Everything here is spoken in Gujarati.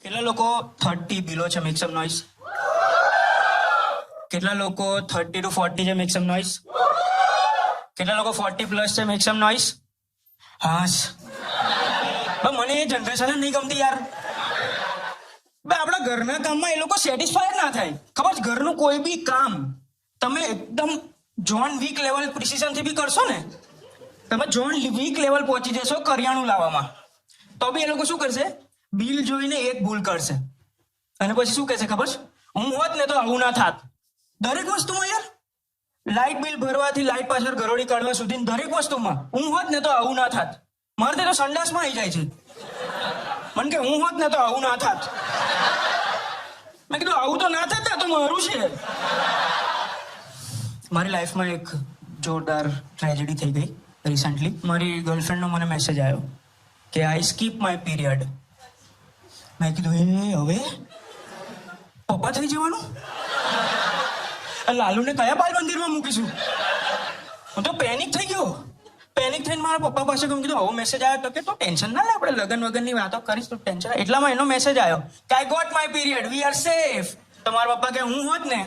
કેટલા લોકો 30 બિલો છે? Make some noise. કેટલા લોકો 30 to 40 છે? Make some noise. કેટલા લોકો 40 પ્લસ છે? Make some noise. હાસ. મને એ જનરેશન નહીં ગમતી યાર. આપણા ઘરના કામમાં એ લોકો સેટિસ્ફાય ના થાય. ખબર છે, ઘરનું કોઈ બી કામ તમે એકદમ જોન વીક લેવલ પ્રિસિઝન થી બી કરશો ને, તમે જોન વીક લેવલ પહોંચી જશો કરિયાણું લાવવામાં, તો બી એ લોકો શું કરશે? બિલ જોઈને એક ભૂલ કરશે અને પછી શું કહેશે ખબર છે? હું હોત ને તો આવું ના થાત. દરેક વસ્તુમાં યાર, લાઇટ બિલ ભરવાથી લાઇટ પાછળ ઘરોડી કાઢવા સુધી દરેક વસ્તુમાં હું હોત ને તો આવું ના થાત. મારે તો સંડાસમાં આવી જાય છે. મને કે હું હોત ને તો આવું ના થાત. મેં કીધું આવું તો ના થાત, તો મારું છે. મારી લાઈફમાં એક જોરદાર ટ્રેજેડી થઈ ગઈ રિસન્ટલી. મારી ગર્લફ્રેન્ડનો મને મેસેજ આવ્યો કે આઈ સ્કીપ માય પીરિયડ. મેં કીધું એ હવે પપ્પા થઈ જવાનું? લાલુને કયા બાલ મંદિરમાં મૂકીશું? હું તો પેનિક થઈ ગયો. પેનિક થઈને મારા પપ્પા પાસે કહું, કીધું આવો મેસેજ આવ્યો. તો કે તો ટેન્શન ના લે, આપણે લગન વગનની વાતો કરીશ તો ટેન્શન. એટલામાં એનો મેસેજ આવ્યો કે I got my period, we are safe. તો મારા પપ્પા કે હું હોત ને